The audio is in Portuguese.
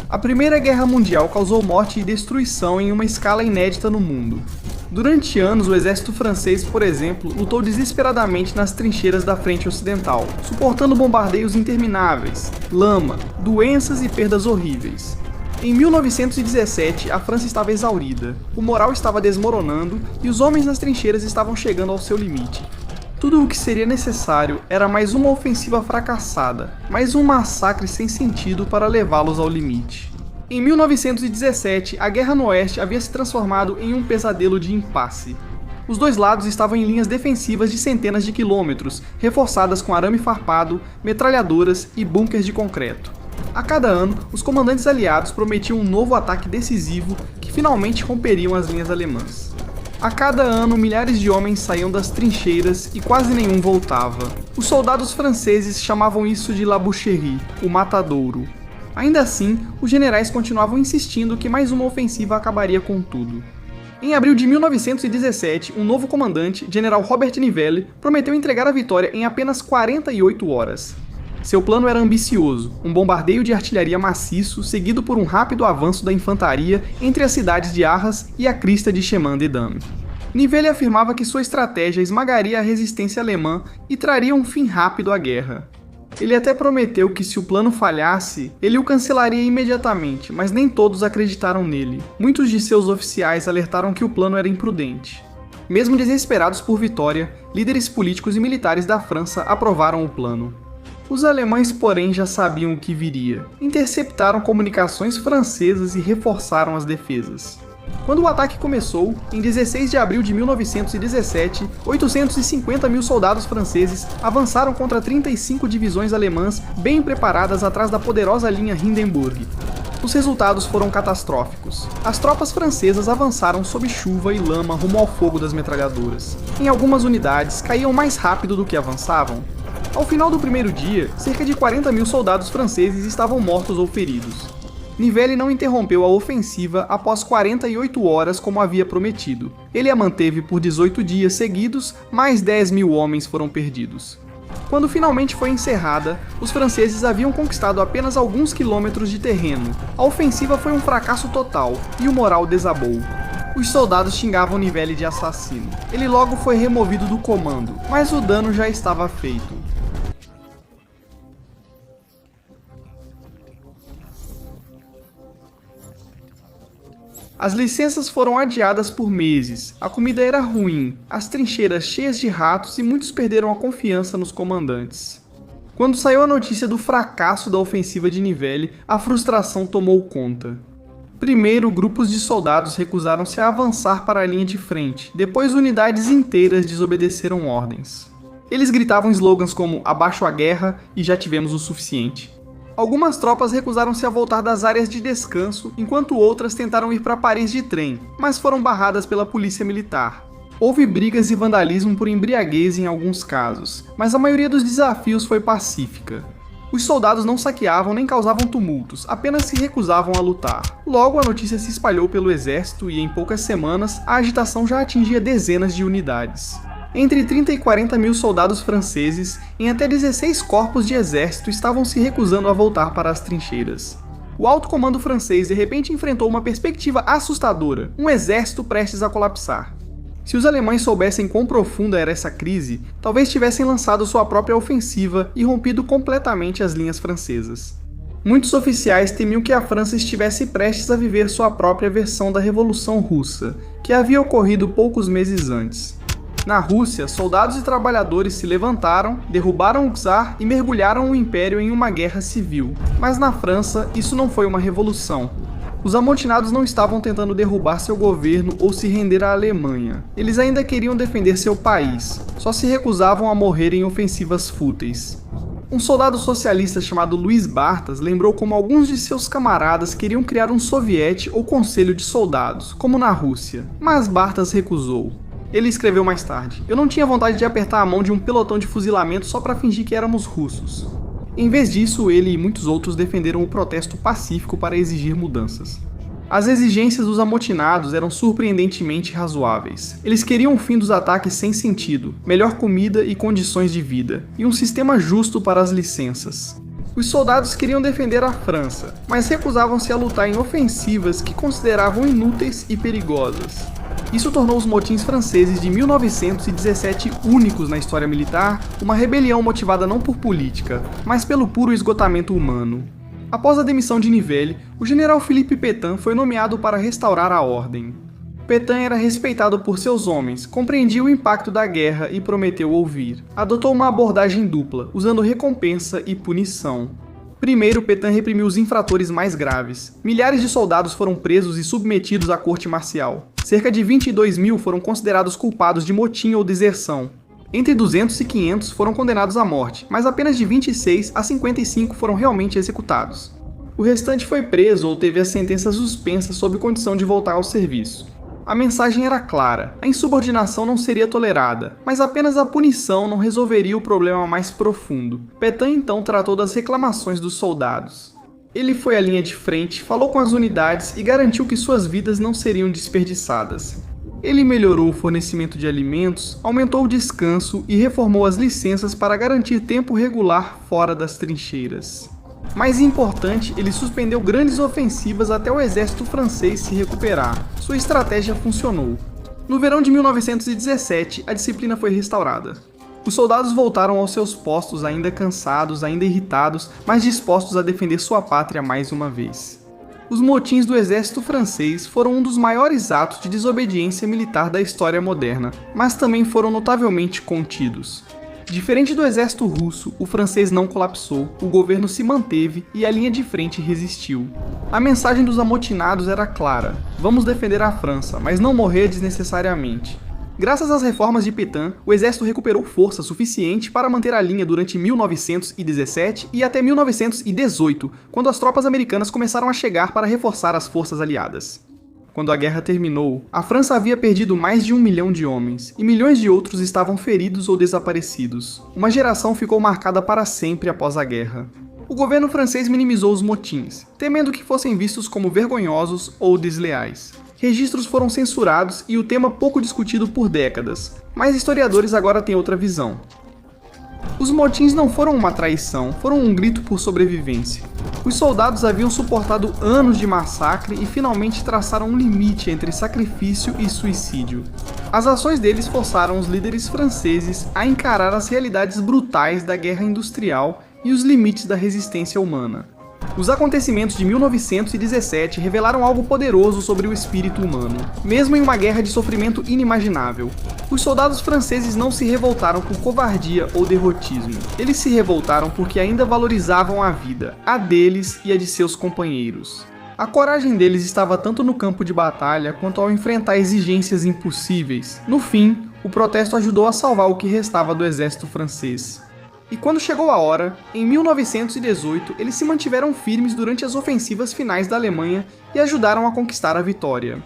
A Primeira Guerra Mundial causou morte e destruição em uma escala inédita no mundo. Durante anos, o exército francês, por exemplo, lutou desesperadamente nas trincheiras da frente ocidental, suportando bombardeios intermináveis, lama, doenças e perdas horríveis. Em 1917, a França estava exaurida, o moral estava desmoronando e os homens nas trincheiras estavam chegando ao seu limite. Tudo o que seria necessário era mais uma ofensiva fracassada, mais um massacre sem sentido para levá-los ao limite. Em 1917, a guerra no oeste havia se transformado em um pesadelo de impasse. Os dois lados estavam em linhas defensivas de centenas de quilômetros, reforçadas com arame farpado, metralhadoras e bunkers de concreto. A cada ano, os comandantes aliados prometiam um novo ataque decisivo que finalmente romperiam as linhas alemãs. A cada ano, milhares de homens saíam das trincheiras e quase nenhum voltava. Os soldados franceses chamavam isso de la boucherie, o matadouro. Ainda assim, os generais continuavam insistindo que mais uma ofensiva acabaria com tudo. Em abril de 1917, um novo comandante, General Robert Nivelle, prometeu entregar a vitória em apenas 48 horas. Seu plano era ambicioso, um bombardeio de artilharia maciço, seguido por um rápido avanço da infantaria entre as cidades de Arras e a crista de Chemin-des-Dames. Nivelle afirmava que sua estratégia esmagaria a resistência alemã e traria um fim rápido à guerra. Ele até prometeu que se o plano falhasse, ele o cancelaria imediatamente, mas nem todos acreditaram nele. Muitos de seus oficiais alertaram que o plano era imprudente. Mesmo desesperados por vitória, líderes políticos e militares da França aprovaram o plano. Os alemães, porém, já sabiam o que viria. Interceptaram comunicações francesas e reforçaram as defesas. Quando o ataque começou, em 16 de abril de 1917, 850 mil soldados franceses avançaram contra 35 divisões alemãs bem preparadas atrás da poderosa linha Hindenburg. Os resultados foram catastróficos. As tropas francesas avançaram sob chuva e lama rumo ao fogo das metralhadoras. Em algumas unidades, caíam mais rápido do que avançavam. Ao final do primeiro dia, cerca de 40 mil soldados franceses estavam mortos ou feridos. Nivelle não interrompeu a ofensiva após 48 horas como havia prometido. Ele a manteve por 18 dias seguidos, mais 10 mil homens foram perdidos. Quando finalmente foi encerrada, os franceses haviam conquistado apenas alguns quilômetros de terreno. A ofensiva foi um fracasso total e o moral desabou. Os soldados xingavam Nivelle de assassino. Ele logo foi removido do comando, mas o dano já estava feito. As licenças foram adiadas por meses, a comida era ruim, as trincheiras cheias de ratos e muitos perderam a confiança nos comandantes. Quando saiu a notícia do fracasso da ofensiva de Nivelle, a frustração tomou conta. Primeiro, grupos de soldados recusaram-se a avançar para a linha de frente, depois unidades inteiras desobedeceram ordens. Eles gritavam slogans como "Abaixo a guerra" e "Já tivemos o suficiente". Algumas tropas recusaram-se a voltar das áreas de descanso, enquanto outras tentaram ir para Paris de trem, mas foram barradas pela polícia militar. Houve brigas e vandalismo por embriaguez em alguns casos, mas a maioria dos desafios foi pacífica. Os soldados não saqueavam nem causavam tumultos, apenas se recusavam a lutar. Logo, a notícia se espalhou pelo exército e, em poucas semanas, a agitação já atingia dezenas de unidades. Entre 30 e 40 mil soldados franceses, em até 16 corpos de exército, estavam se recusando a voltar para as trincheiras. O alto comando francês de repente enfrentou uma perspectiva assustadora, um exército prestes a colapsar. Se os alemães soubessem quão profunda era essa crise, talvez tivessem lançado sua própria ofensiva e rompido completamente as linhas francesas. Muitos oficiais temiam que a França estivesse prestes a viver sua própria versão da Revolução Russa, que havia ocorrido poucos meses antes. Na Rússia, soldados e trabalhadores se levantaram, derrubaram o czar e mergulharam o império em uma guerra civil. Mas na França, isso não foi uma revolução. Os amotinados não estavam tentando derrubar seu governo ou se render à Alemanha. Eles ainda queriam defender seu país, só se recusavam a morrer em ofensivas fúteis. Um soldado socialista chamado Louis Bartas lembrou como alguns de seus camaradas queriam criar um soviete ou conselho de soldados, como na Rússia. Mas Bartas recusou. Ele escreveu mais tarde: "Eu não tinha vontade de apertar a mão de um pelotão de fuzilamento só para fingir que éramos russos." Em vez disso, ele e muitos outros defenderam o protesto pacífico para exigir mudanças. As exigências dos amotinados eram surpreendentemente razoáveis. Eles queriam o fim dos ataques sem sentido, melhor comida e condições de vida, e um sistema justo para as licenças. Os soldados queriam defender a França, mas recusavam-se a lutar em ofensivas que consideravam inúteis e perigosas. Isso tornou os motins franceses de 1917 únicos na história militar, uma rebelião motivada não por política, mas pelo puro esgotamento humano. Após a demissão de Nivelle, o general Philippe Pétain foi nomeado para restaurar a ordem. Pétain era respeitado por seus homens, compreendia o impacto da guerra e prometeu ouvir. Adotou uma abordagem dupla, usando recompensa e punição. Primeiro, Pétain reprimiu os infratores mais graves. Milhares de soldados foram presos e submetidos à corte marcial. Cerca de 22 mil foram considerados culpados de motim ou deserção. Entre 200 e 500 foram condenados à morte, mas apenas de 26 a 55 foram realmente executados. O restante foi preso ou teve a sentença suspensa sob condição de voltar ao serviço. A mensagem era clara, a insubordinação não seria tolerada, mas apenas a punição não resolveria o problema mais profundo. Pétain então tratou das reclamações dos soldados. Ele foi à linha de frente, falou com as unidades e garantiu que suas vidas não seriam desperdiçadas. Ele melhorou o fornecimento de alimentos, aumentou o descanso e reformou as licenças para garantir tempo regular fora das trincheiras. Mais importante, ele suspendeu grandes ofensivas até o exército francês se recuperar. Sua estratégia funcionou. No verão de 1917, a disciplina foi restaurada. Os soldados voltaram aos seus postos ainda cansados, ainda irritados, mas dispostos a defender sua pátria mais uma vez. Os motins do exército francês foram um dos maiores atos de desobediência militar da história moderna, mas também foram notavelmente contidos. Diferente do exército russo, o francês não colapsou, o governo se manteve e a linha de frente resistiu. A mensagem dos amotinados era clara: vamos defender a França, mas não morrer desnecessariamente. Graças às reformas de Pétain, o exército recuperou força suficiente para manter a linha durante 1917 e até 1918, quando as tropas americanas começaram a chegar para reforçar as forças aliadas. Quando a guerra terminou, a França havia perdido mais de 1 milhão de homens, e milhões de outros estavam feridos ou desaparecidos. Uma geração ficou marcada para sempre após a guerra. O governo francês minimizou os motins, temendo que fossem vistos como vergonhosos ou desleais. Registros foram censurados e o tema pouco discutido por décadas, mas historiadores agora têm outra visão. Os motins não foram uma traição, foram um grito por sobrevivência. Os soldados haviam suportado anos de massacre e finalmente traçaram um limite entre sacrifício e suicídio. As ações deles forçaram os líderes franceses a encarar as realidades brutais da guerra industrial e os limites da resistência humana. Os acontecimentos de 1917 revelaram algo poderoso sobre o espírito humano, mesmo em uma guerra de sofrimento inimaginável. Os soldados franceses não se revoltaram por covardia ou derrotismo. Eles se revoltaram porque ainda valorizavam a vida, a deles e a de seus companheiros. A coragem deles estava tanto no campo de batalha quanto ao enfrentar exigências impossíveis. No fim, o protesto ajudou a salvar o que restava do exército francês. E quando chegou a hora, em 1918, eles se mantiveram firmes durante as ofensivas finais da Alemanha e ajudaram a conquistar a vitória.